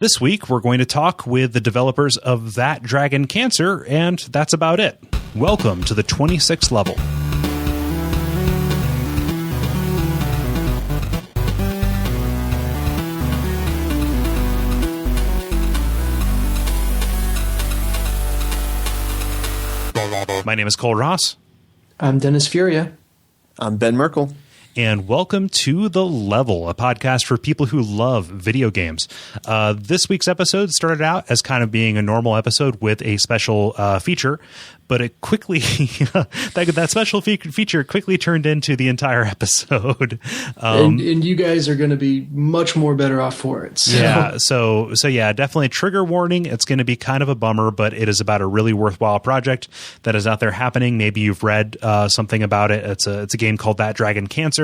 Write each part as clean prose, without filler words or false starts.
This week, we're going to talk with the developers of That Dragon Cancer, and that's about it. Welcome to the 26th level. My name is Cole Ross. I'm Dennis Furia. I'm Ben Merkel. And welcome to The Level, a podcast for people who love video games. This week's episode started out as kind of being a normal episode with a special feature, but it quickly that special feature quickly turned into the entire episode. And you guys are going to be much more better off for it. So. Yeah, so yeah, definitely trigger warning. It's going to be kind of a bummer, but it is about a really worthwhile project that is out there happening. Maybe you've read something about it. It's a game called That Dragon Cancer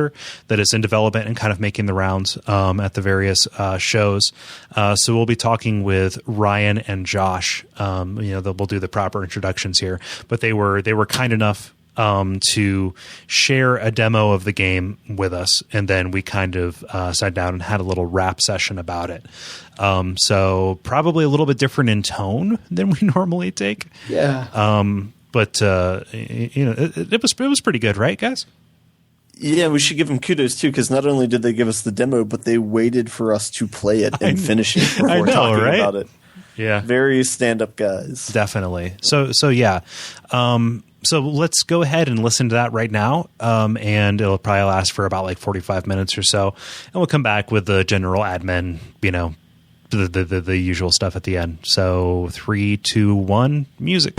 that is in development and kind of making the rounds at the various shows. So we'll be talking with Ryan and Josh. We'll do the proper introductions here. But they were kind enough to share a demo of the game with us, and then we kind of sat down and had a little rap session about it. So probably a little bit different in tone than we normally take. Yeah. But it was pretty good, right, guys? Yeah, we should give them kudos too, because not only did they give us the demo, but they waited for us to play it and finish it before talking about it. Yeah, very stand-up guys. Definitely. So yeah. So let's go ahead and listen to that right now, and it'll probably last for about like 45 minutes or so, and we'll come back with the general admin, the usual stuff at the end. So 3, 2, 1, music.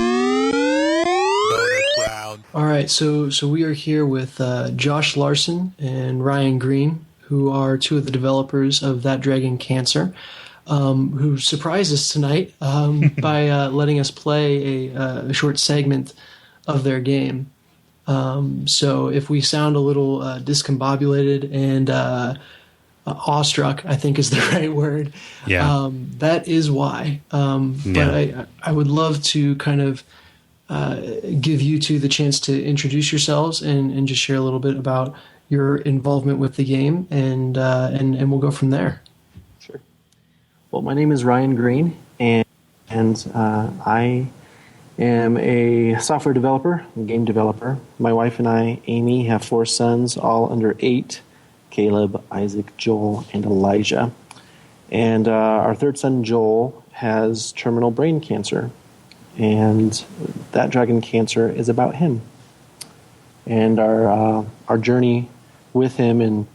All right, so we are here with Josh Larson and Ryan Green, who are two of the developers of That Dragon Cancer. Who surprised us tonight by letting us play a short segment of their game. So if we sound a little discombobulated and awestruck, I think is the right word, that is why. But I would love to kind of give you two the chance to introduce yourselves and just share a little bit about your involvement with the game, and we'll go from there. Well, my name is Ryan Green, and I am a software developer, a game developer. My wife and I, Amy, have 4 sons, all under 8, Caleb, Isaac, Joel, and Elijah. And our third son, Joel, has terminal brain cancer, and That Dragon Cancer is about him and our journey with him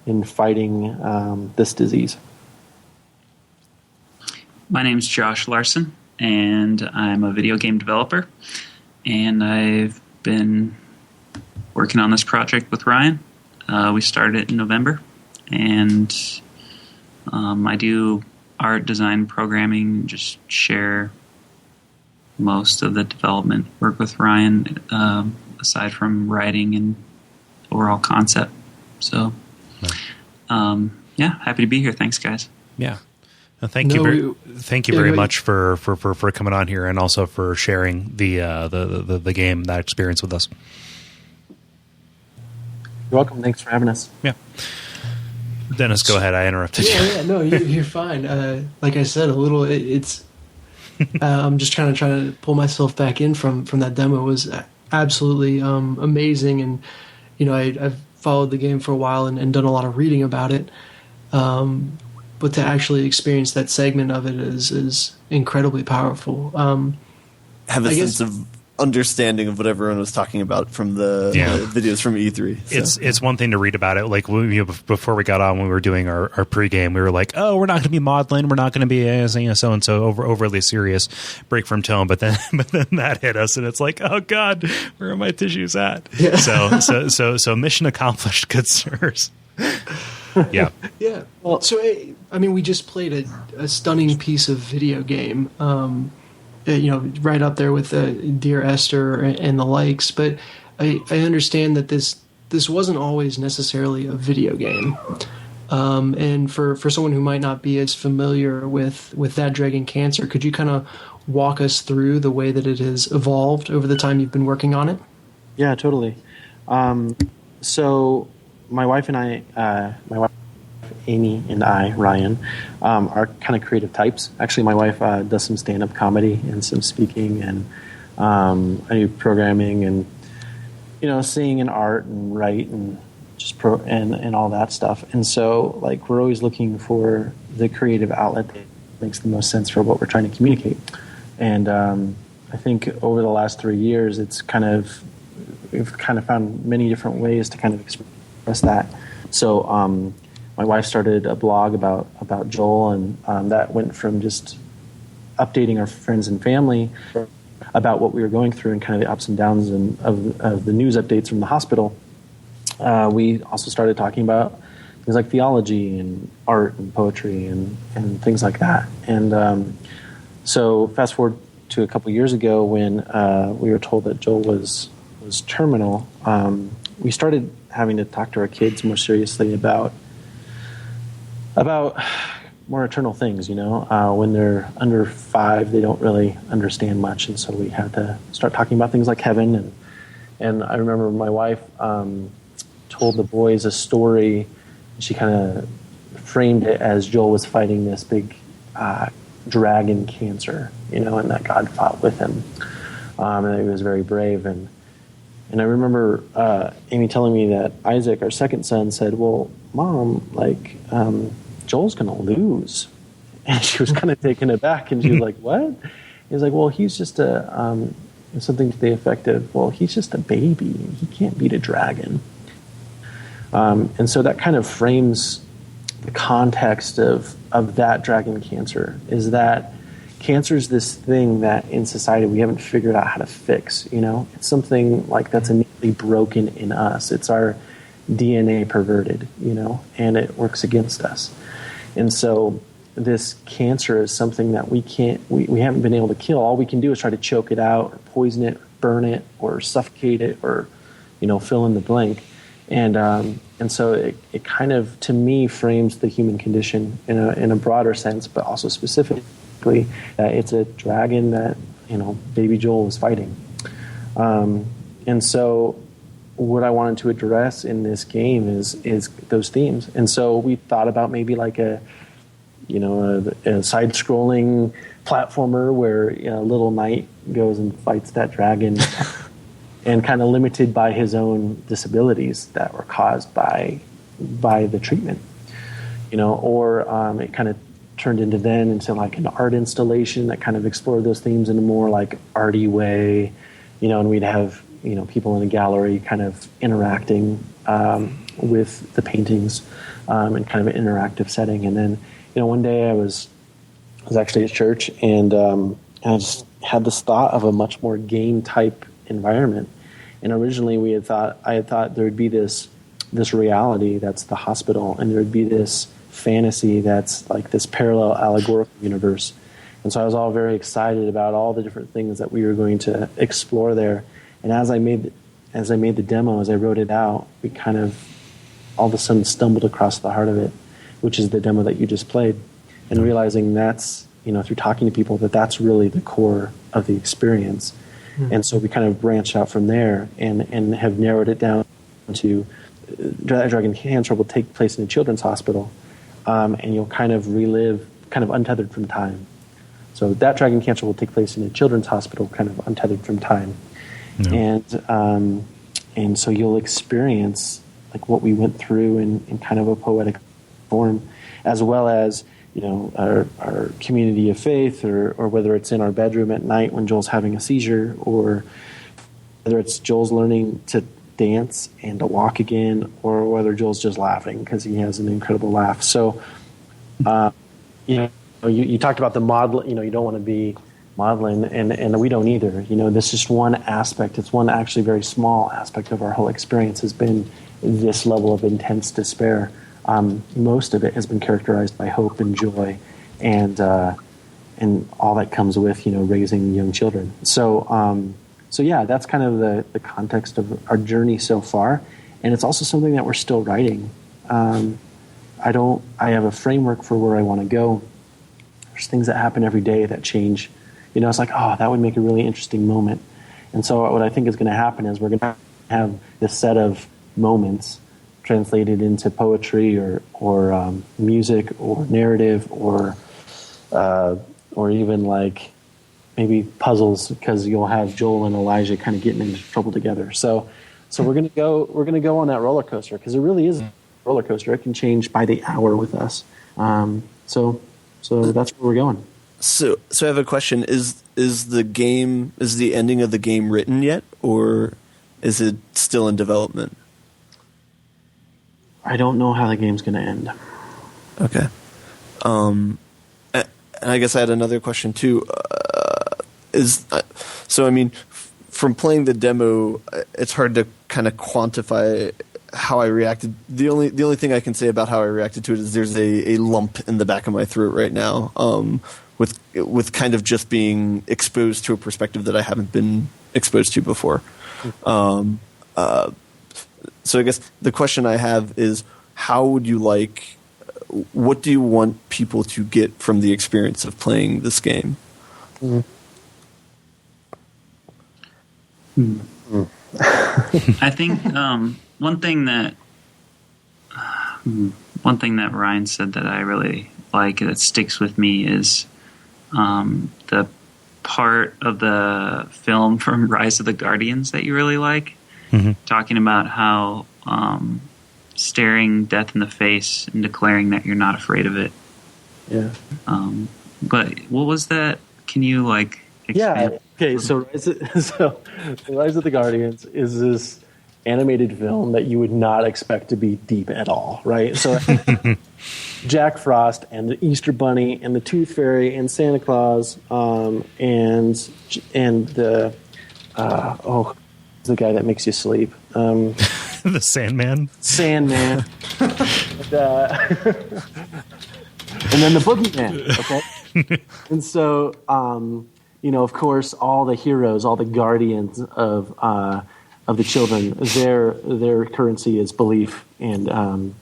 in fighting this disease. My name's Josh Larson, and I'm a video game developer, and I've been working on this project with Ryan. We started it in November, and I do art, design, programming, just share most of the development work with Ryan, aside from writing and overall concept. So, happy to be here. Thanks, guys. Yeah. Thank you very much for coming on here, and also for sharing the game, that experience with us. You're welcome. Thanks for having us. Yeah. Dennis, go ahead. I interrupted you. Yeah, no, you're fine. Like I said, I'm just trying to pull myself back in from that demo. It was absolutely amazing, and I've followed the game for a while and done a lot of reading about it. But to actually experience that segment of it is incredibly powerful. Have a sense of understanding of what everyone was talking about from the videos from E3. So. It's one thing to read about it. Like before we got on, when we were doing our pregame, we were like, "Oh, we're not going to be maudlin. We're not going to be so and so overly serious, break from tone." But then that hit us, and it's like, "Oh God, where are my tissues at?" Yeah. So mission accomplished, good sirs. Yeah. Yeah. Well, so we just played a stunning piece of video game. Right up there with Dear Esther and the likes. But I understand that this wasn't always necessarily a video game. And for someone who might not be as familiar with That Dragon Cancer, could you kind of walk us through the way that it has evolved over the time you've been working on it? Yeah, totally. So my wife and I, Amy and I, Ryan, are kind of creative types. Actually, my wife does some stand-up comedy and some speaking, and I do programming and sing and art and write and just and all that stuff. And so, like, we're always looking for the creative outlet that makes the most sense for what we're trying to communicate. And I think over the last 3 years, we've kind of found many different ways to kind of express that. So my wife started a blog about Joel, and that went from just updating our friends and family about what we were going through and kind of the ups and downs of the news updates from the hospital. We also started talking about things like theology and art and poetry and things like that. And so fast forward to a couple years ago when we were told that Joel was terminal, we started having to talk to our kids more seriously about more eternal things. When they're under 5, they don't really understand much, and so we had to start talking about things like heaven. And I remember my wife told the boys a story. She kind of framed it as Joel was fighting this big dragon cancer, and that God fought with him, and that he was very brave. And I remember Amy telling me that Isaac, our second son, said, "Well, Mom, like Joel's going to lose," and she was kind of taken aback, and she was like, "What?" He was like, "Well, he's just something to the effect of, well, he's just a baby. He can't beat a dragon." And so that kind of frames the context of that dragon cancer, is that cancer is this thing that in society we haven't figured out how to fix. It's something like that's innately broken in us. It's our DNA perverted, and it works against us. And so this cancer is something that we haven't been able to kill. All we can do is try to choke it out or poison it, or burn it, or suffocate it, or, fill in the blank. And so it kind of, to me, frames the human condition in a broader sense, but also specifically that it's a dragon that, baby Joel was fighting. And so what I wanted to address in this game is those themes. And so we thought about maybe like a side-scrolling platformer where a little knight goes and fights that dragon and kind of limited by his own disabilities that were caused by the treatment, or it kind of turned into like an art installation that kind of explored those themes in a more like arty way, and we'd have people in a gallery kind of interacting with the paintings in kind of an interactive setting. And then one day I was actually at church, and I just had this thought of a much more game type environment. And originally I had thought there would be this reality that's the hospital, and there would be this fantasy that's like this parallel allegorical universe. And so I was all very excited about all the different things that we were going to explore there. And as I made the demo, as I wrote it out, we kind of all of a sudden stumbled across the heart of it, which is the demo that you just played, and realizing that's, through talking to people, that's really the core of the experience. And so we kind of branched out from there and have narrowed it down to Dragon Cancer will take place in a children's hospital, and you'll kind of relive, kind of untethered from time. So that Dragon Cancer will take place in a children's hospital, kind of untethered from time. Yeah. And so you'll experience like what we went through in kind of a poetic form, as well as our community of faith, or whether it's in our bedroom at night when Joel's having a seizure, or whether it's Joel's learning to dance and to walk again, or whether Joel's just laughing because he has an incredible laugh. So, you talked about the model. You don't want to be modeling, and we don't either. This is just one aspect. It's one actually very small aspect of our whole experience has been this level of intense despair. Most of it has been characterized by hope and joy, and all that comes with raising young children. So yeah, that's kind of the context of our journey so far, and it's also something that we're still writing. I have a framework for where I want to go. There's things that happen every day that change. It's like, oh, that would make a really interesting moment. And so what I think is going to happen is we're going to have this set of moments translated into poetry or music or narrative or even like maybe puzzles, because you'll have Joel and Elijah kind of getting into trouble together. So we're gonna go on that roller coaster, because it really is a roller coaster. It can change by the hour with us. So that's where we're going. So I have a question. Is the ending of the game written yet, or is it still in development? I don't know how the game's going to end. Okay. And I guess I had another question too. From playing the demo, it's hard to kind of quantify how I reacted. The only thing I can say about how I reacted to it is there's a lump in the back of my throat right now, with kind of just being exposed to a perspective that I haven't been exposed to before. So I guess the question I have is, what do you want people to get from the experience of playing this game? I think one thing that Ryan said that I really like, that sticks with me, is the part of the film from Rise of the Guardians that you really like, talking about how staring death in the face and declaring that you're not afraid of it. Yeah. But what was that? Can you expand? Yeah. Okay. So Rise of the Guardians is this animated film that you would not expect to be deep at all, right? So Jack Frost and the Easter Bunny and the Tooth Fairy and Santa Claus and the the guy that makes you sleep. The Sandman. And then the Boogeyman, okay? And so, of course, all the heroes, all the guardians of the children, their currency is belief and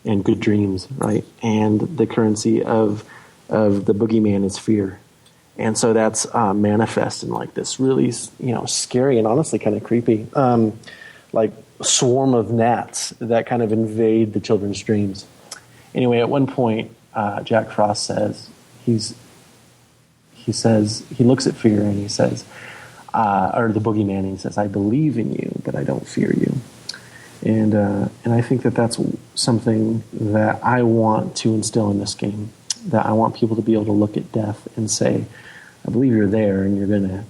good dreams, right? And the currency of the Boogeyman is fear. And so that's manifest in like this really, scary and honestly kind of creepy, swarm of gnats that kind of invade the children's dreams. Anyway, at one point, Jack Frost says, he looks at fear and he says, or the Boogeyman, and he says, "I believe in you, but I don't fear you." And I think that that's something that I want to instill in this game. That I want people to be able to look at death and say, "I believe you're there, and you're gonna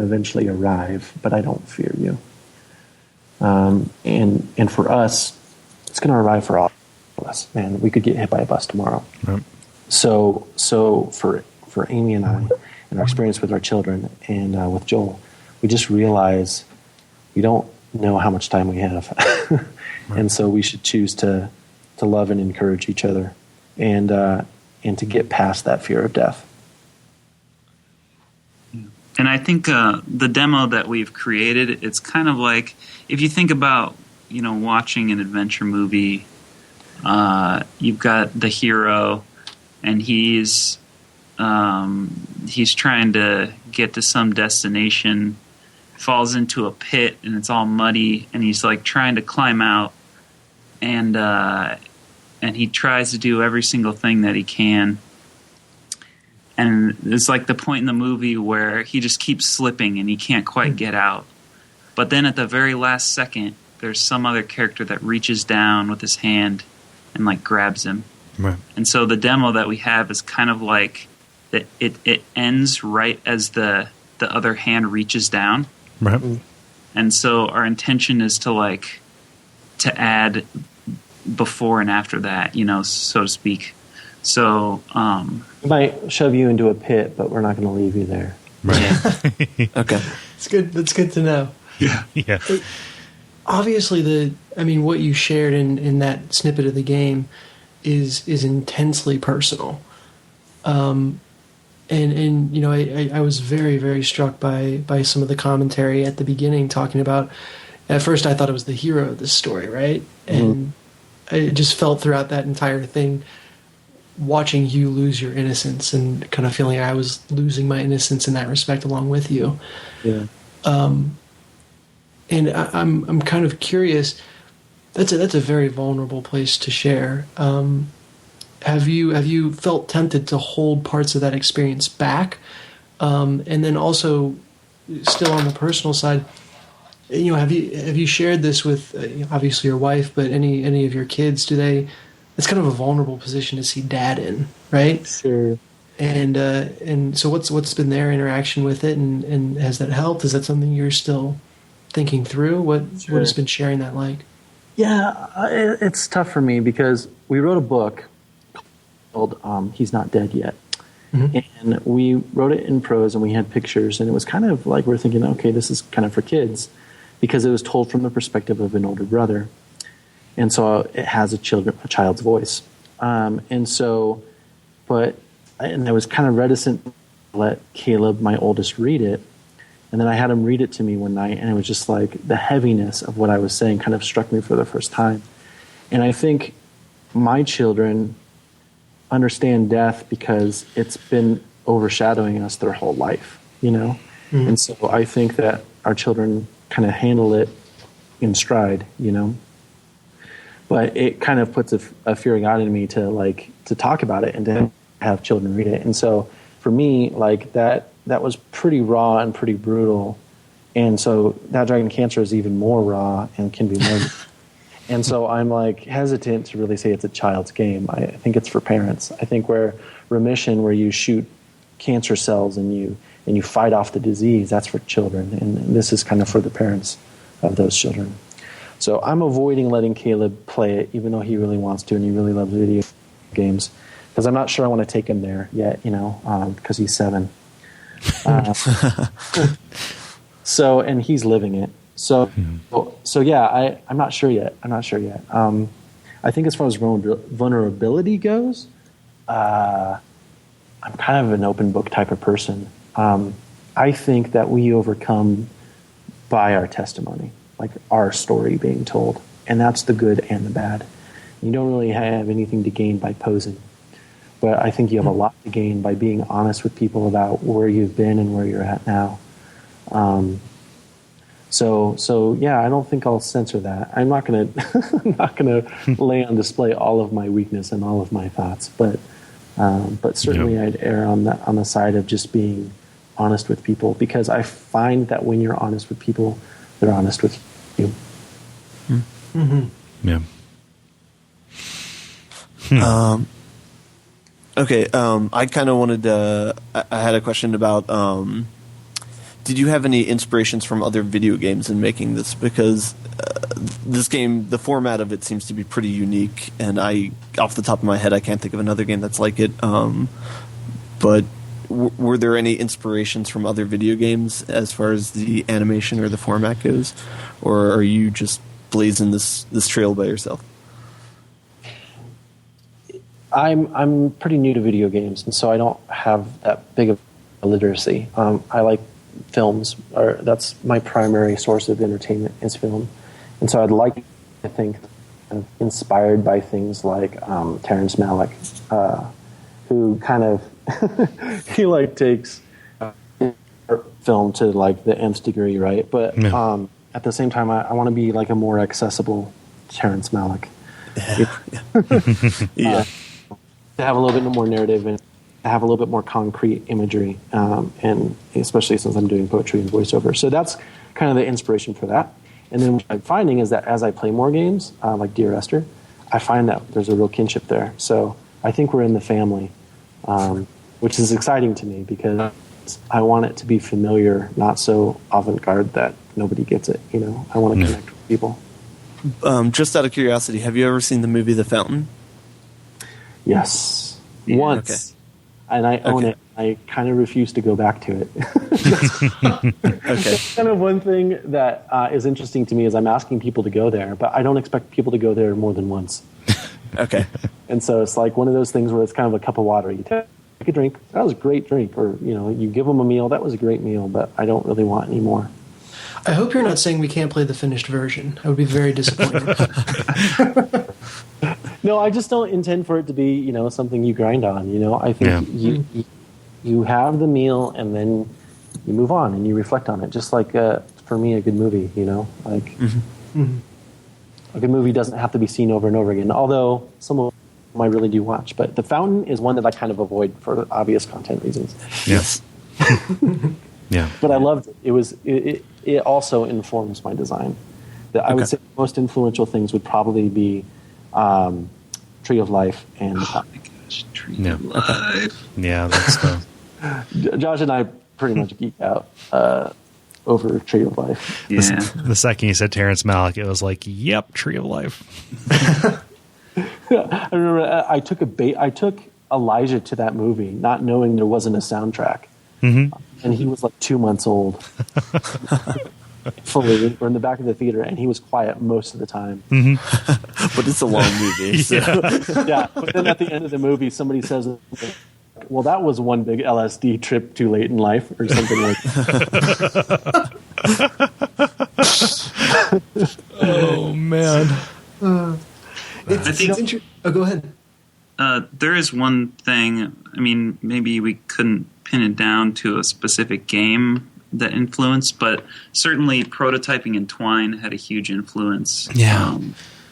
eventually arrive, but I don't fear you." And for us, it's gonna arrive for all of us. Man, we could get hit by a bus tomorrow. Right. So for Amy and I, and our experience with our children and with Joel, we just realize we don't know how much time we have, right. And so we should choose to love and encourage each other, and to get past that fear of death. And I think the demo that we've created, it's kind of like, if you think about, watching an adventure movie, you've got the hero, and he's trying to get to some destination, falls into a pit, and it's all muddy, and he's like trying to climb out, and he tries to do every single thing that he can. And it's like the point in the movie where he just keeps slipping and he can't quite get out. But then at the very last second, there's some other character that reaches down with his hand and grabs him. Right. And so the demo that we have is kind of like that. It ends right as the other hand reaches down. Right. And so our intention is to add before and after that, so to speak. So we might shove you into a pit, but we're not going to leave you there. Right. Okay. It's good. That's good to know. Yeah. Obviously, what you shared in that snippet of the game is intensely personal. I was very, very struck by some of the commentary at the beginning, talking about, at first I thought it was the hero of this story, right? And I just felt throughout that entire thing, watching you lose your innocence and kind of feeling I was losing my innocence in that respect along with you. Yeah. And I'm kind of curious, That's a very vulnerable place to share. Have you felt tempted to hold parts of that experience back? And then also, still on the personal side, have you shared this with obviously your wife, but any of your kids? Do they? It's kind of a vulnerable position to see dad in, right? Sure. And so what's been their interaction with it, and has that helped? Is that something you're still thinking through? What has been sharing that like? Yeah, it's tough for me because we wrote a book called He's Not Dead Yet. Mm-hmm. And we wrote it in prose and we had pictures, and it was kind of like we're thinking, okay, this is kind of for kids because it was told from the perspective of an older brother. And so it has a child's voice. And I was kind of reticent to let Caleb, my oldest, read it. And then I had him read it to me one night, and it was just like the heaviness of what I was saying kind of struck me for the first time. And I think my children understand death because it's been overshadowing us their whole life, Mm-hmm. And so I think that our children kind of handle it in stride, But it kind of puts a fear of God in me to talk about it and to have children read it. And so for me, like that was pretty raw and pretty brutal. And so That Dragon Cancer is even more raw and can be more. And so I'm like hesitant to really say it's a child's game. I think it's for parents. I think where Remission, where you shoot cancer cells and you fight off the disease, that's for children. And this is kind of for the parents of those children. So I'm avoiding letting Caleb play it, even though he really wants to and he really loves video games. Because I'm not sure I want to take him there yet, because he's 7. And he's living it. So yeah, I'm not sure yet. I think as far as vulnerability goes, I'm kind of an open book type of person. I think that we overcome by our testimony, like our story being told. And that's the good and the bad. You don't really have anything to gain by posing. But I think you have a lot to gain by being honest with people about where you've been and where you're at now. So yeah, I don't think I'll censor that. I'm not gonna lay on display all of my weakness and all of my thoughts, but certainly I'd err on the side of just being honest with people, because I find that when you're honest with people, they're honest with you. Mm-hmm. Yeah. Okay, I kind of wanted to. I had a question about. Did you have any inspirations from other video games in making this? Because this game, the format of it seems to be pretty unique, and off the top of my head, I can't think of another game that's like it. But were there any inspirations from other video games as far as the animation or the format goes, or are you just blazing this trail by yourself? I'm pretty new to video games, and so I don't have that big of a literacy. I like films, or that's my primary source of entertainment is film, and so I'd like to think kind of inspired by things like Terrence Malick, who kind of he like takes film to like the nth degree, right? But at the same time, I want to be like a more accessible Terrence Malick. Yeah. To have a little bit more narrative and have a little bit more concrete imagery, and especially since I'm doing poetry and voiceover. So that's kind of the inspiration for that. And then what I'm finding is that as I play more games, like Dear Esther, I find that there's a real kinship there. So I think we're in the family, which is exciting to me because I want it to be familiar, not so avant-garde that nobody gets it. I want to connect with people. Just out of curiosity, have you ever seen the movie The Fountain? Yes, once, okay. And I own it. I kind of refuse to go back to it. Okay. Kind of one thing that is interesting to me is I'm asking people to go there, but I don't expect people to go there more than once. Okay. And so it's like one of those things where it's kind of a cup of water. You take a drink, that was a great drink, or you give them a meal, that was a great meal, but I don't really want any more. I hope you're not saying we can't play the finished version. I would be very disappointed. No, I just don't intend for it to be, something you grind on. I think you have the meal and then you move on and you reflect on it. Just like for me, a good movie. Like. Mm-hmm. a good movie doesn't have to be seen over and over again, although some of them I really do watch. But The Fountain is one that I kind of avoid for obvious content reasons. Yes. Yeah. But I loved it. It also informs my design. I would say the most influential things would probably be Tree of Life and The Fountain. Tree of Life. Yeah, that's the... Josh and I pretty much geek out over Tree of Life. Yeah. The second you said Terrence Malick, it was like, yep, Tree of Life. I remember I took Elijah to that movie, not knowing there wasn't a soundtrack. Mm-hmm. And he was like 2 months old. Fully, we're in the back of the theater, and he was quiet most of the time. Mm-hmm. But it's a long movie. So. Yeah, but then at the end of the movie, somebody says, well, that was one big LSD trip too late in life, or something like that. Oh, man. Go ahead. There is one thing, I mean, maybe we couldn't pin it down to a specific game that influenced, but certainly prototyping in Twine had a huge influence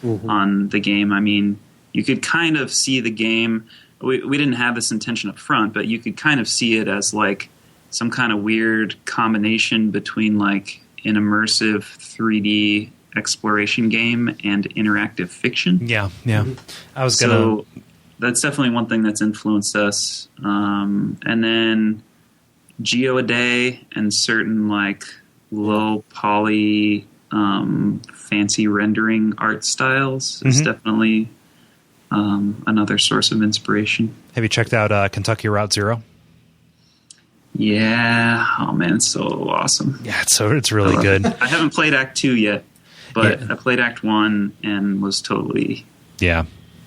on the game. I mean, you could kind of see the game. We didn't have this intention up front, but you could kind of see it as like some kind of weird combination between like an immersive 3D exploration game and interactive fiction. Yeah. I was So that's definitely one thing that's influenced us. And then Geo-A-Day and certain like low poly fancy rendering art styles is definitely another source of inspiration. Have you checked out Kentucky Route Zero? Yeah. Oh man, it's so awesome. Yeah, it's really good. I haven't played Act 2 yet, but I played Act 1 and was totally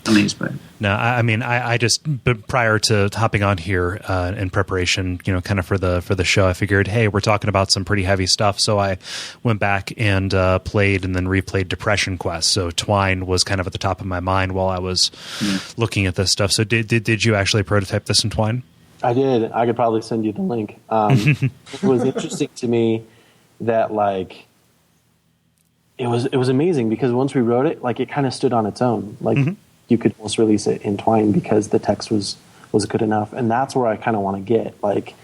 amazed by it. No, I mean, I just, but prior to hopping on here in preparation, kind of for the show, I figured, hey, we're talking about some pretty heavy stuff. So I went back and played and then replayed Depression Quest. So Twine was kind of at the top of my mind while I was looking at this stuff. So did you actually prototype this in Twine? I did. I could probably send you the link. It was interesting to me that like it was amazing because once we wrote it, like it kind of stood on its own. Like you could almost release it in Twine because the text was good enough, and that's where I kind of want to get. Like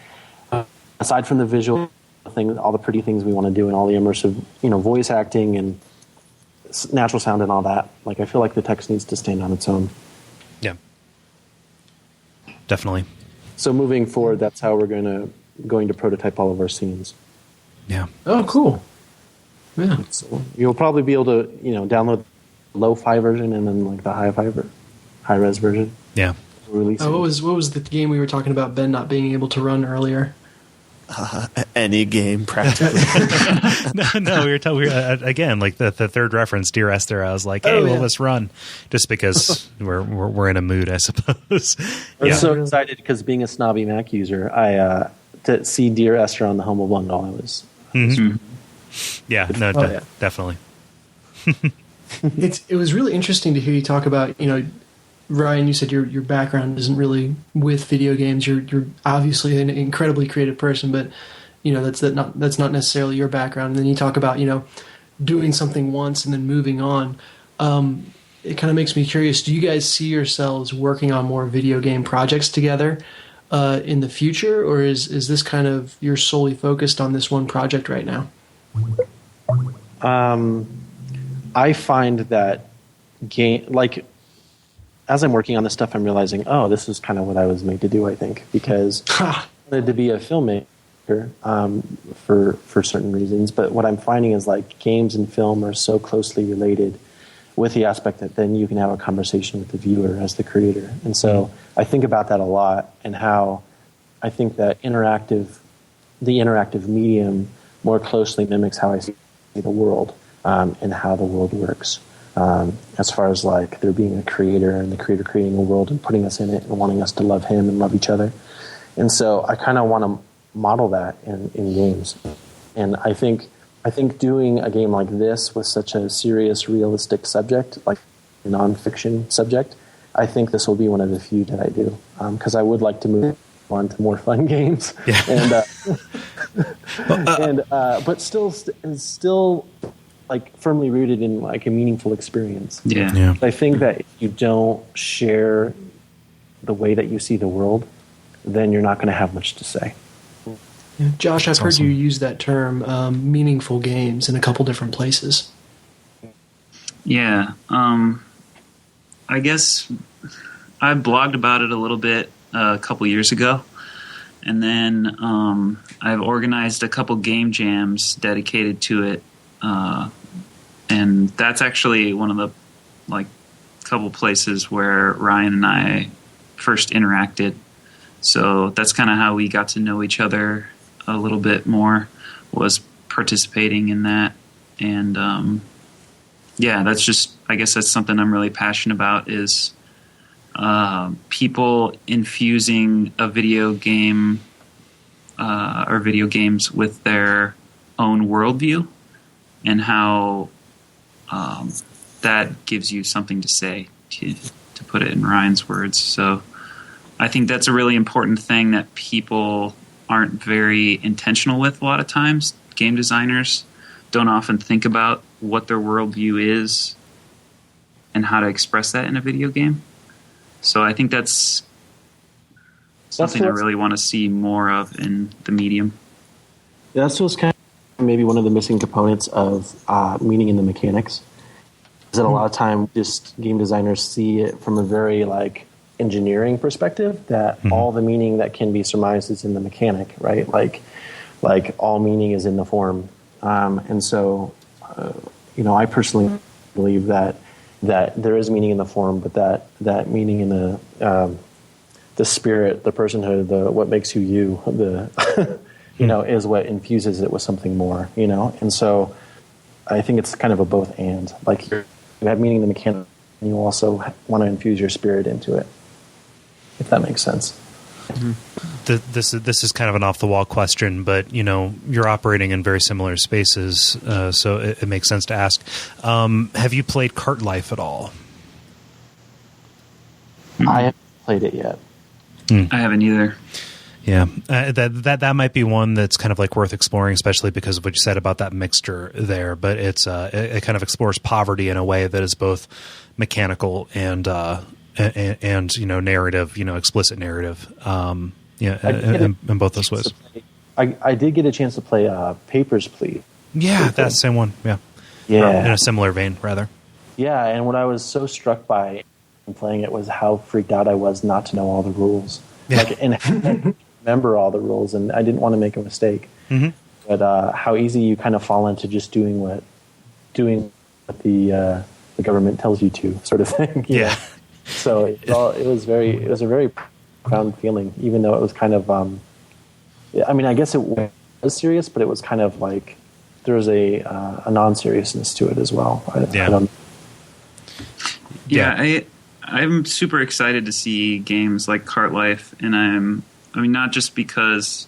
aside from the visual thing, all the pretty things we want to do, and all the immersive, voice acting and natural sound and all that. Like I feel like the text needs to stand on its own. Yeah, definitely. So moving forward, that's how we're going to prototype all of our scenes. Yeah. Oh, cool. Yeah. So you'll probably be able to, download the low-fi version and then like the high-res version. Yeah. What was the game we were talking about Ben not being able to run earlier? Any game, practically. No, we were again, like the third reference, Dear Esther. I was like, hey, will this run? Just because we're in a mood, I suppose. I'm so excited because being a snobby Mac user, I to see Dear Esther on the Humble Bundle, I was. Yeah, no, definitely. It was really interesting to hear you talk about, Ryan, you said your background isn't really with video games. You're obviously an incredibly creative person, but that's not necessarily your background. And then you talk about doing something once and then moving on. It kind of makes me curious. Do you guys see yourselves working on more video game projects together in the future, or is this kind of you're solely focused on this one project right now? I find that as I'm working on this stuff, I'm realizing, this is kind of what I was made to do, I think, because I wanted to be a filmmaker for certain reasons. But what I'm finding is like games and film are so closely related with the aspect that then you can have a conversation with the viewer as the creator. And so I think about that a lot and how I think that the interactive medium more closely mimics how I see the world and how the world works. As far as like there being a creator and the creator creating a world and putting us in it and wanting us to love him and love each other. And so I kind of want to model that in games. And I think doing a game like this with such a serious, realistic subject, like a nonfiction subject, I think this will be one of the few that I do. Because I would like to move on to more fun games. Yeah. But still like firmly rooted in like a meaningful experience. Yeah. I think that if you don't share the way that you see the world, then you're not going to have much to say. Yeah. Josh, I've heard awesome. you use that term, meaningful games, in a couple different places. Yeah. I guess I blogged about it a little bit a couple years ago. And then I've organized a couple game jams dedicated to it. And that's actually one of the couple places where Ryan and I first interacted. So that's kind of how we got to know each other a little bit more, was participating in that. And I guess that's something I'm really passionate about, is people infusing a video game or video games with their own worldview, and how that gives you something to say, to put it in Ryan's words. So I think that's a really important thing that people aren't very intentional with a lot of times. Game designers don't often think about what their worldview is and how to express that in a video game. So I think that's something I really want to see more of in the medium. Yeah, that's what's kind of maybe one of the missing components of meaning in the mechanics. Is that a lot of time just game designers see it from a very engineering perspective, that all the meaning that can be surmised is in the mechanic, right? Like all meaning is in the form. And so, I personally believe that there is meaning in the form, but that meaning in the spirit, the personhood, what makes you, is what infuses it with something more, And so I think it's kind of a both and. Like, you have meaning in the mechanic, and you also want to infuse your spirit into it, if that makes sense. This is kind of an off-the-wall question, but, you're operating in very similar spaces, so it makes sense to ask. Have you played Cart Life at all? I haven't played it yet. I haven't either. Yeah, that might be one that's kind of worth exploring, especially because of what you said about that mixture there. But it kind of explores poverty in a way that is both mechanical and narrative, explicit narrative. In both those ways. I did get a chance to play Papers, Please. Yeah, that's the same one. Yeah. Yeah. In a similar vein, rather. Yeah, and what I was so struck by in playing it was how freaked out I was not to know all the rules. Yeah. And remember all the rules, and I didn't want to make a mistake. Mm-hmm. But how easy you kind of fall into just doing what the government tells you to, sort of thing. Yeah. So it was a very profound feeling, even though it was kind of. I guess it was serious, but it was kind of there was a non-seriousness to it as well. I'm super excited to see games like Cart Life, and not just because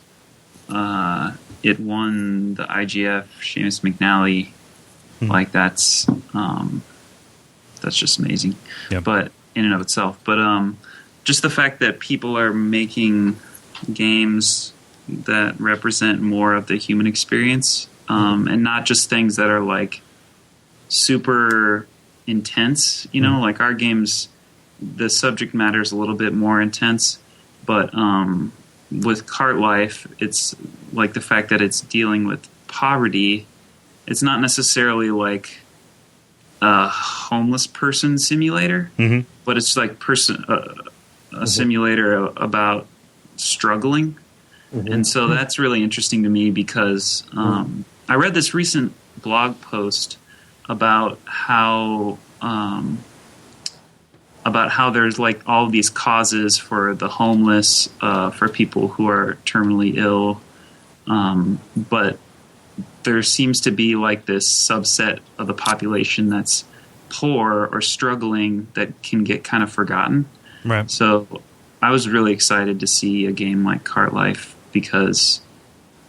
it won the IGF Seamus McNally, that's just amazing. Yep. But in and of itself, but just the fact that people are making games that represent more of the human experience, and not just things that are super intense. Like our games, the subject matter is a little bit more intense, but with Cart Life, it's the fact that it's dealing with poverty. It's not necessarily a homeless person simulator, but it's a simulator about struggling. And so that's really interesting to me because I read this recent blog post about how there's all of these causes for the homeless, for people who are terminally ill, but there seems to be this subset of the population that's poor or struggling that can get kind of forgotten. Right. So I was really excited to see a game like Cart Life because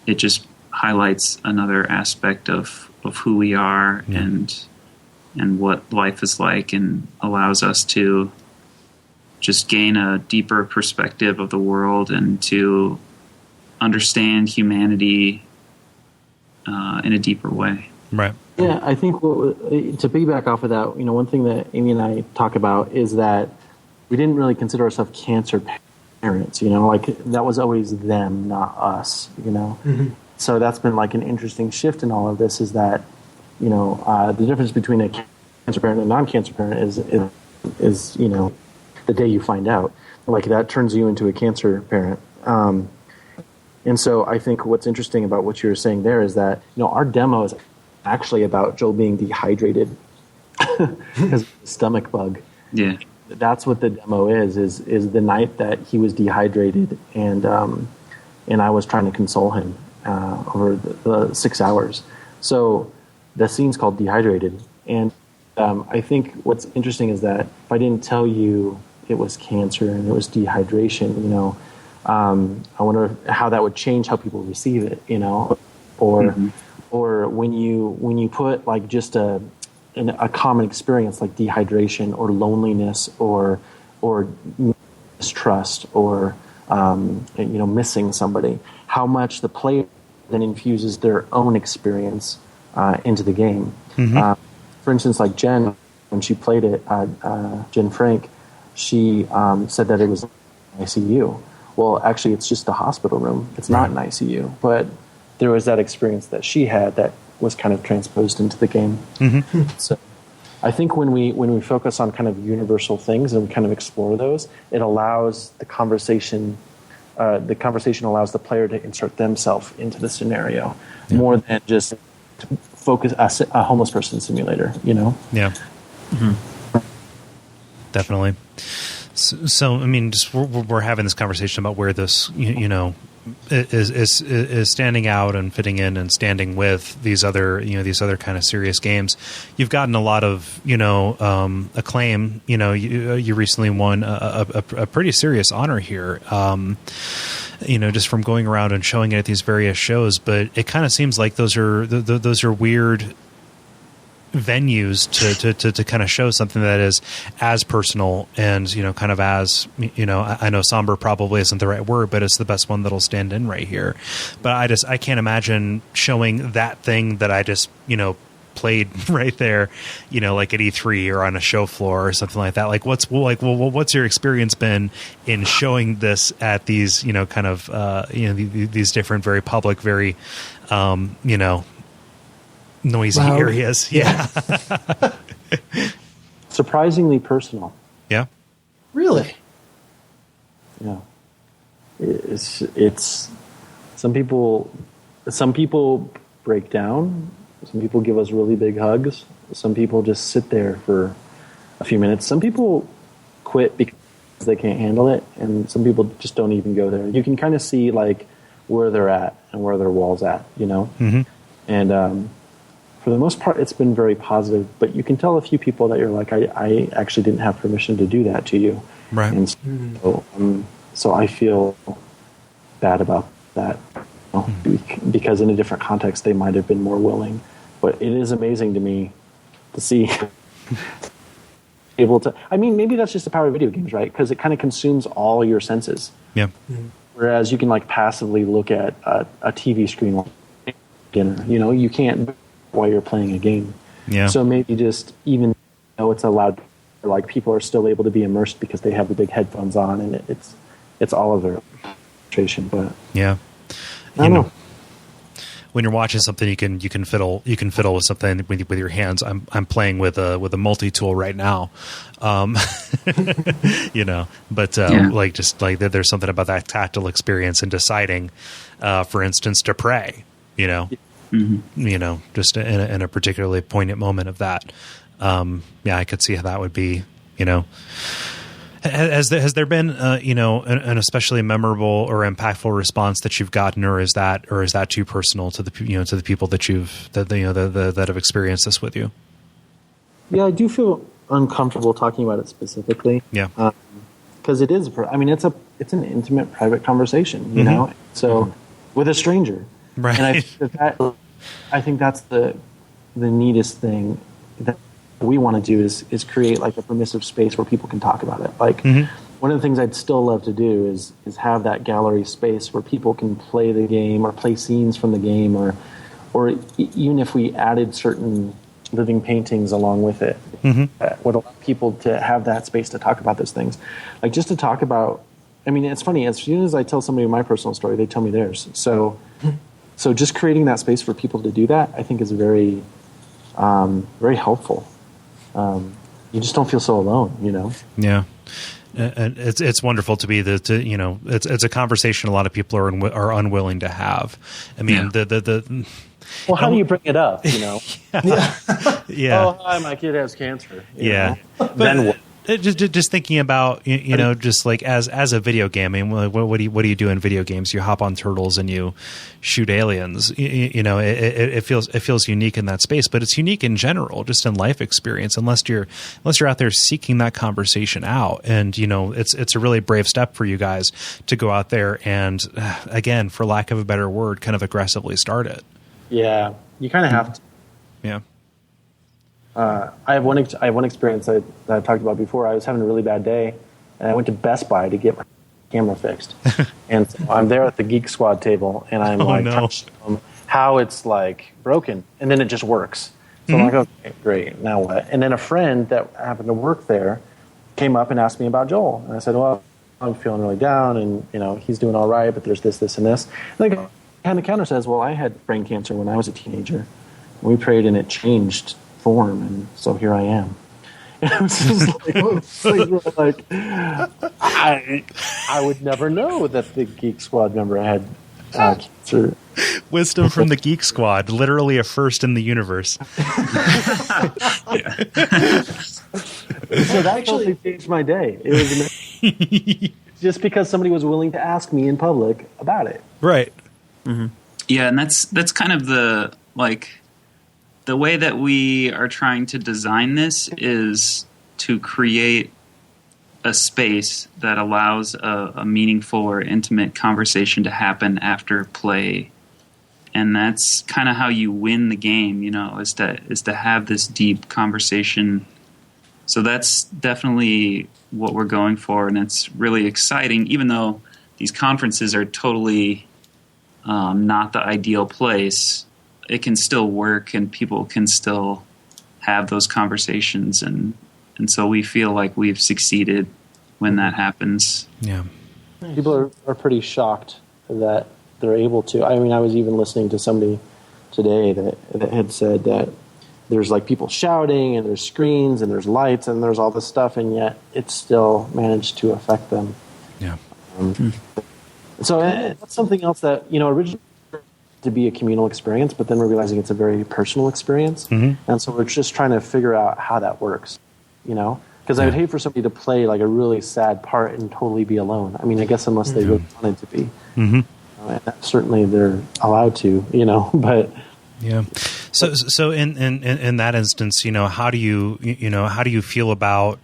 it just highlights another aspect of who we are and what life is like, and allows us to just gain a deeper perspective of the world and to understand humanity in a deeper way. Right. Yeah, I think to piggyback off of that, one thing that Amy and I talk about is that we didn't really consider ourselves cancer parents. Like that was always them, not us. Mm-hmm. So that's been like an interesting shift in all of this. Is that the difference between a cancer parent and a non-cancer parent is the day you find out. Like that turns you into a cancer parent. And so I think what's interesting about what you were saying there is that our demo is actually about Joel being dehydrated because of the stomach bug. Yeah, that's what the demo is the night that he was dehydrated and I was trying to console him over the 6 hours. So the scene's called Dehydrated, and I think what's interesting is that if I didn't tell you it was cancer and it was dehydration, I wonder how that would change how people receive it, or when you put like just a common experience like dehydration or loneliness or mistrust or missing somebody, how much the player then infuses their own experience into the game. Mm-hmm. For instance, like Jen, when she played it, Jen Frank, she said that it was ICU. Well, actually, it's just a hospital room. It's not an ICU, but there was that experience that she had that was kind of transposed into the game. Mm-hmm. So I think when we focus on kind of universal things and we kind of explore those, it allows the conversation allows the player to insert themselves into the scenario more than just focus a homeless person simulator, Yeah. Mm-hmm. Definitely. So, I mean, just we're having this conversation about where this, is standing out and fitting in and standing with these other kind of serious games. You've gotten a lot of, acclaim. You recently won a pretty serious honor here. Just from going around and showing it at these various shows. But it kind of seems like those are weird venues to kind of show something that is as personal and kind of as I know somber probably isn't the right word, but it's the best one that'll stand in right here. But I can't imagine showing that thing that I just played right there, like at E3 or on a show floor or something like that. Like what's your experience been in showing this at these kind of these different very public, very noisy loud areas? Yeah. Surprisingly personal. Yeah. Really? Yeah. It's some people break down. Some people give us really big hugs. Some people just sit there for a few minutes. Some people quit because they can't handle it, and some people just don't even go there. You can kind of see like where they're at and where their wall's at, Mm-hmm. And for the most part, it's been very positive. But you can tell a few people that you're like, I actually didn't have permission to do that to you, Right. And so I feel bad about that. Because in a different context, they might have been more willing. But it is amazing to me to see able to. I mean, maybe that's just the power of video games, right? Because it kind of consumes all your senses. Yeah. Whereas you can like passively look at a TV screen while dinner. You can't while you're playing a game. Yeah. So maybe just even though it's allowed, like people are still able to be immersed because they have the big headphones on, and it's all of their concentration. But yeah. I don't know. When you're watching something, you can fiddle with something with your hands. I'm playing with a multi-tool right now, But like just like there's something about that tactile experience and deciding, for instance, to pray. Mm-hmm. Just in a particularly poignant moment of that. I could see how that would be. Has there been an especially memorable or impactful response that you've gotten, or is that too personal to the people that have experienced this with you? Yeah, I do feel uncomfortable talking about it specifically. Yeah, because it is. It's an intimate, private conversation. So with a stranger, right? And I think that's the neatest thing that we want to do is create like a permissive space where people can talk about it. Like one of the things I'd still love to do is have that gallery space where people can play the game or play scenes from the game or or even if we added certain living paintings along with it, would allow people to have that space to talk about those things. Like just to talk about, I mean, it's funny, as soon as I tell somebody my personal story, they tell me theirs. So just creating that space for people to do that, I think is very, very helpful. You just don't feel so alone, you know? Yeah. And it's wonderful to be it's a conversation a lot of people are unwilling to have. I mean, well, how do you bring it up? You know, yeah. Oh, hi, my kid has cancer. You know? Then what? Just thinking about just like as a video game. I mean, what do you do in video games? You hop on turtles and you shoot aliens. It feels unique in that space, but it's unique in general, just in life experience. Unless you're out there seeking that conversation out, and it's a really brave step for you guys to go out there and, again, for lack of a better word, kind of aggressively start it. Yeah, you kind of have to. Yeah. I have one experience that I've talked about before. I was having a really bad day, and I went to Best Buy to get my camera fixed. And so I'm there at the Geek Squad table, and I'm trying to show them how it's like broken, and then it just works. So I'm like, okay, great. Now what? And then a friend that happened to work there came up and asked me about Joel, and I said, well, I'm feeling really down, and he's doing all right, but there's this, and this. And the guy behind the counter says, well, I had brain cancer when I was a teenager. And we prayed, and it changed form, and so here I am. And it was just like, I would never know that the Geek Squad member had cancer. Wisdom from the Geek Squad, literally a first in the universe. So that actually changed my day. It was just because somebody was willing to ask me in public about it. Right. Mm-hmm. Yeah, and that's kind of the way that we are trying to design this is to create a space that allows a meaningful or intimate conversation to happen after play. And that's kind of how you win the game, is to have this deep conversation. So that's definitely what we're going for, and it's really exciting, even though these conferences are totally not the ideal place. It can still work, and people can still have those conversations, and so we feel like we've succeeded when that happens. Yeah, people are pretty shocked that they're able to. I mean, I was even listening to somebody today that had said that there's like people shouting, and there's screens, and there's lights, and there's all this stuff, and yet it still managed to affect them. Yeah. So that's something else that originally to be a communal experience, but then we're realizing it's a very personal experience. And so we're just trying to figure out how that works, because I would hate for somebody to play like a really sad part and totally be alone. I mean, I guess unless they really wanted to be. And certainly they're allowed to, but yeah. So in that instance, how do you feel about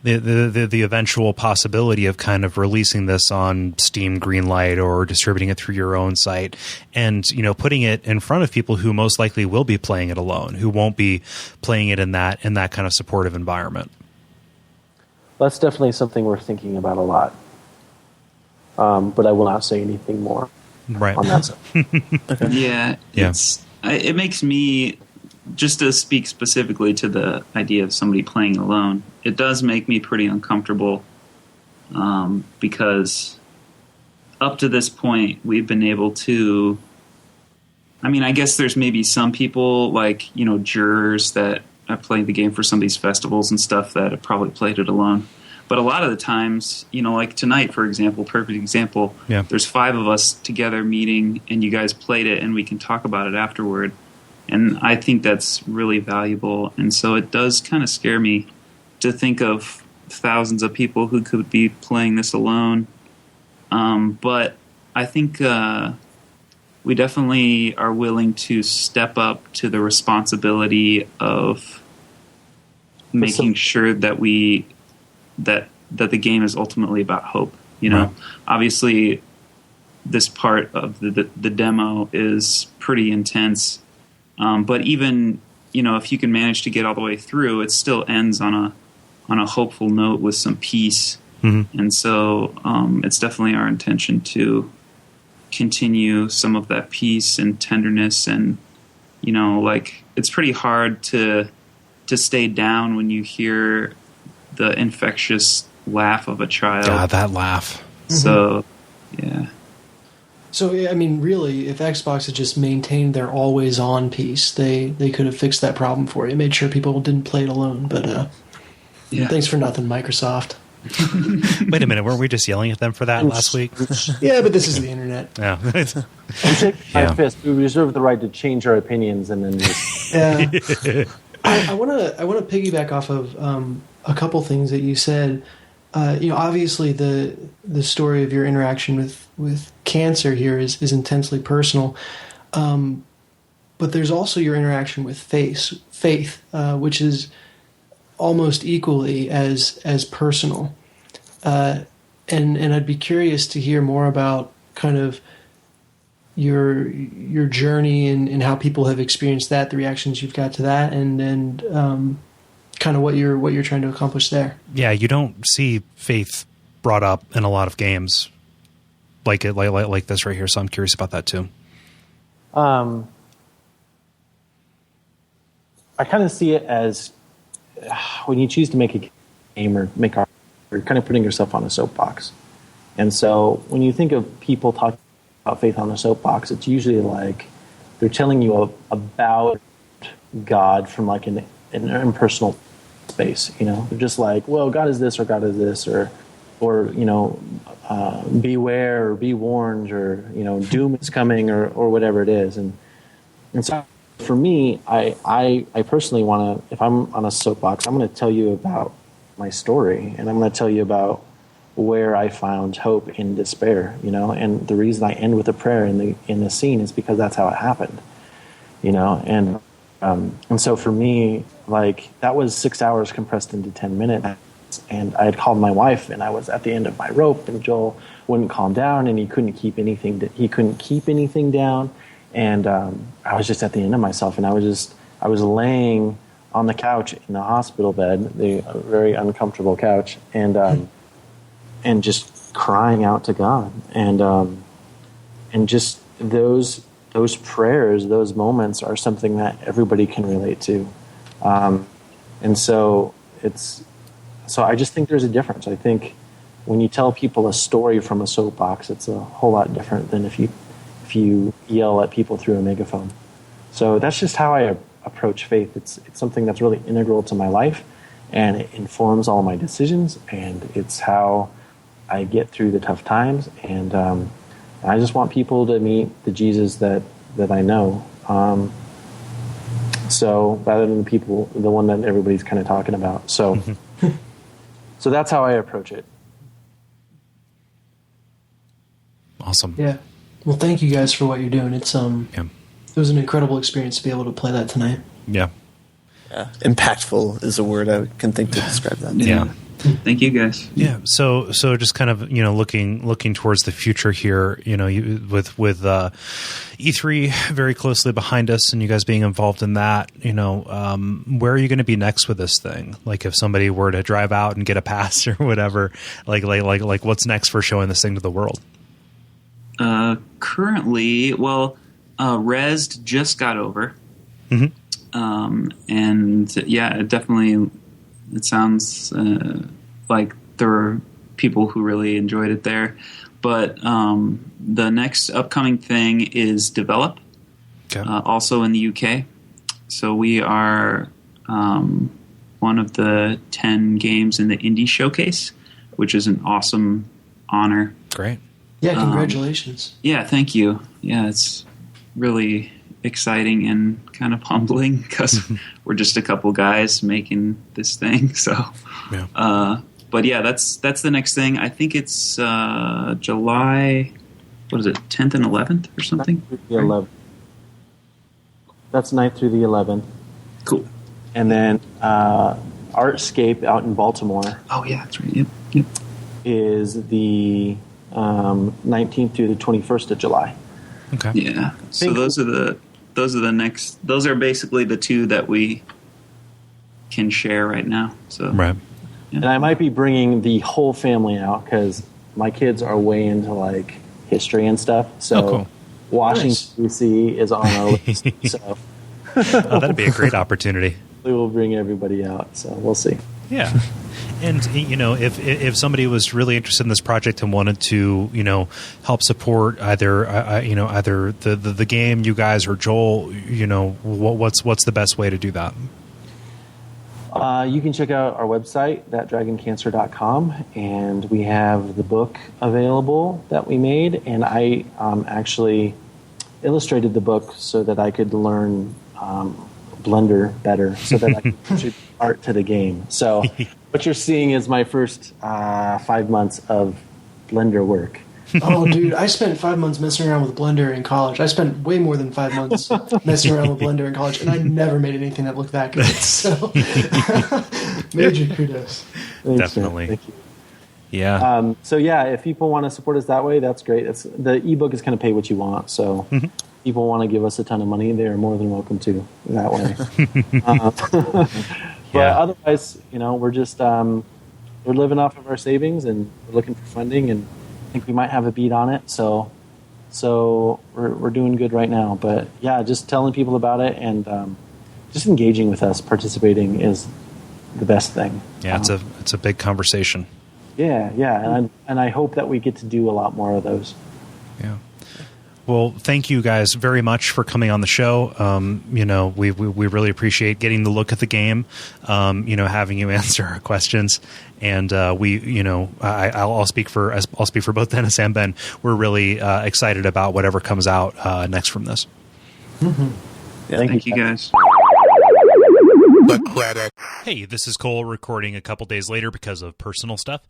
the eventual possibility of kind of releasing this on Steam Greenlight or distributing it through your own site, and putting it in front of people who most likely will be playing it alone, who won't be playing it in that kind of supportive environment? That's definitely something we're thinking about a lot. But I will not say anything more on that side. Yeah. It makes me, just to speak specifically to the idea of somebody playing alone, it does make me pretty uncomfortable because up to this point we've been able to, I guess there's maybe some people like, jurors that have played the game for some of these festivals and stuff that have probably played it alone. But a lot of the times, like tonight, for example, perfect example, there's 5 of us together meeting and you guys played it and we can talk about it afterward. And I think that's really valuable. And so it does kind of scare me to think of thousands of people who could be playing this alone. But I think we definitely are willing to step up to the responsibility of making sure that that the game is ultimately about hope. Obviously, this part of the demo is pretty intense. But even, if you can manage to get all the way through, it still ends on a hopeful note with some peace. And so it's definitely our intention to continue some of that peace and tenderness and like it's pretty hard to stay down when you hear the infectious laugh of a child. God, that laugh. So, yeah. So, I mean, really, if Xbox had just maintained their always-on piece, they could have fixed that problem for you. Made sure people didn't play it alone. But thanks for nothing, Microsoft. Wait a minute, weren't we just yelling at them for that last week? Yeah, but this is the internet. Yeah. My fist. We reserve the right to change our opinions and then just... Yeah. I want to piggyback off of a couple things that you said. Obviously the story of your interaction with cancer here is intensely personal, but there's also your interaction with faith, which is almost equally as personal. And I'd be curious to hear more about kind of your journey and how people have experienced that, the reactions you've got to that, and kind of what you're trying to accomplish there. Yeah, you don't see faith brought up in a lot of games like this right here, so I'm curious about that too. I kind of see it as when you choose to make a game or you're kind of putting yourself on a soapbox. And so when you think of people talking about faith on a soapbox, it's usually like they're telling you about God from like an impersonal space. They're just like, well, God is this, or God is this, or beware, or be warned, or doom is coming, or whatever it is. And so for me, I personally want to, if I'm on a soapbox, I'm going to tell you about my story, and I'm going to tell you about where I found hope in despair, and the reason I end with a prayer in the scene is because that's how it happened, and so for me, like, that was 6 hours compressed into 10 minutes, and I had called my wife, and I was at the end of my rope, and Joel wouldn't calm down, and he couldn't keep anything down, and I was just at the end of myself, and I was laying on the couch in the hospital bed, the very uncomfortable couch, and just crying out to God, and just those prayers, those moments are something that everybody can relate to, and so I just think there's a difference. I think when you tell people a story from a soapbox, it's a whole lot different than if you yell at people through a megaphone. So that's just how I approach faith. It's something that's really integral to my life, and it informs all my decisions, and it's how I get through the tough times, and I just want people to meet the Jesus that I know. So rather than the one that everybody's kind of talking about. So, so that's how I approach it. Awesome. Yeah. Well, thank you guys for what you're doing. It's It was an incredible experience to be able to play that tonight. Yeah. Impactful is a word I can think to describe that. Yeah. Thank you, guys. Yeah. So just kind of, looking towards the future here, with E3 very closely behind us and you guys being involved in that, where are you going to be next with this thing? Like, if somebody were to drive out and get a pass or whatever, like what's next for showing this thing to the world? Currently, Rezzed just got over. Mm-hmm. And yeah, it sounds like there were people who really enjoyed it there. But the next upcoming thing is Develop, also in the UK. So we are one of the 10 games in the Indie Showcase, which is an awesome honor. Great. Yeah, congratulations. Yeah, thank you. Yeah, it's really exciting and kind of humbling because we're just a couple guys making this thing. So, but yeah, that's the next thing. I think it's July. What is it? 10th and 11th or something? The 11th. That's 9th through the 11th. Cool. And then Artscape out in Baltimore. Oh yeah, that's right. Yep. Is the 19th through the 21st of July. Okay. Yeah. So those are the next. Those are basically the two that we can share right now. So right. Yeah. And I might be bringing the whole family out because my kids are way into like history and stuff. So cool. Washington D.C. is on our list. So Oh, that'd be a great opportunity. We will bring everybody out, so we'll see. Yeah. And, if somebody was really interested in this project and wanted to, help support either the game, you guys, or Joel, what's the best way to do that? You can check out our website, thatdragoncancer.com, and we have the book available that we made, and I actually illustrated the book so that I could learn Blender better, so that I could contribute art to the game. So what you're seeing is my first 5 months of Blender work. Oh, dude, I spent 5 months messing around with Blender in college. I spent way more than 5 months messing around with Blender in college, and I never made anything that looked that good. So, major kudos. Thanks, Definitely. man. Thank you. Yeah. If people want to support us that way, that's great. The ebook is kind of pay what you want. So, people want to give us a ton of money, they are more than welcome to that way. But otherwise, we're just we're living off of our savings, and we're looking for funding, and I think we might have a beat on it. So we're doing good right now. But yeah, just telling people about it and just engaging with us, participating is the best thing. Yeah, it's a big conversation. Yeah, and I hope that we get to do a lot more of those. Yeah. Well, thank you guys very much for coming on the show. We really appreciate getting the look at the game. Having you answer our questions, and I'll speak for both Dennis and Ben. We're really excited about whatever comes out next from this. Yeah, Thank you guys. Hey, this is Cole recording a couple days later because of personal stuff.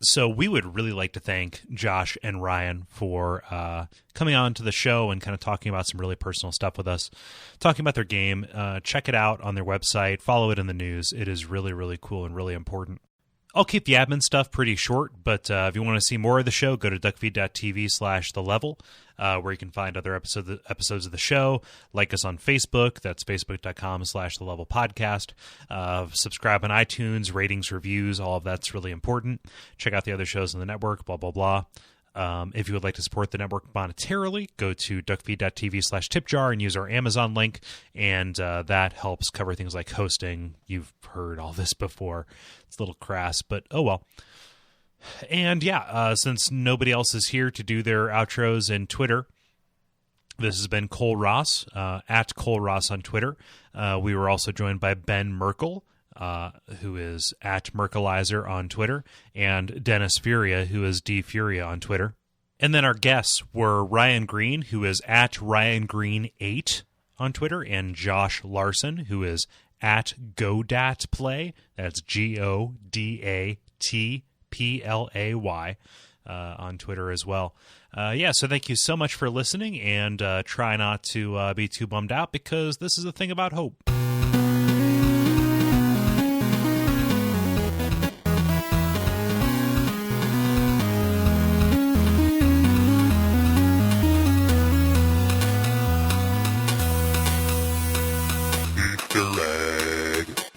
So we would really like to thank Josh and Ryan for coming on to the show and kind of talking about some really personal stuff with us, talking about their game. Check it out on their website. Follow it in the news. It is really, really cool and really important. I'll keep the admin stuff pretty short, but if you want to see more of the show, go to Duckfeed.tv/thelevel, where you can find other episodes of the show. Like us on Facebook. That's Facebook.com/thelevelpodcast. Subscribe on iTunes, ratings, reviews, all of that's really important. Check out the other shows on the network, blah, blah, blah. If you would like to support the network monetarily, go to Duckfeed.tv/tipjar and use our Amazon link, and that helps cover things like hosting. You've heard all this before. It's a little crass, but oh well. And since nobody else is here to do their outros and Twitter, this has been Cole Ross, at Cole Ross on Twitter. We were also joined by Ben Merkel, who is at Merkelizer on Twitter, and Dennis Furia, who is D Furia on Twitter. And then our guests were Ryan Green, who is at RyanGreen8 on Twitter, and Josh Larson, who is at GoDatPlay. That's GoDatPlay on Twitter as well. So thank you so much for listening, and try not to be too bummed out, because this is a thing about hope.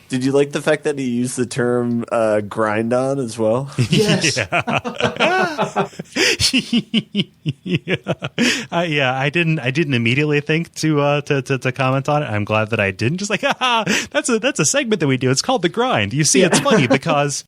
Did you like the fact that he used the term grind on as well? Yes. I didn't immediately think to comment on it. I'm glad that I didn't. Just like, that's a segment that we do. It's called The Grind. You see, it's funny because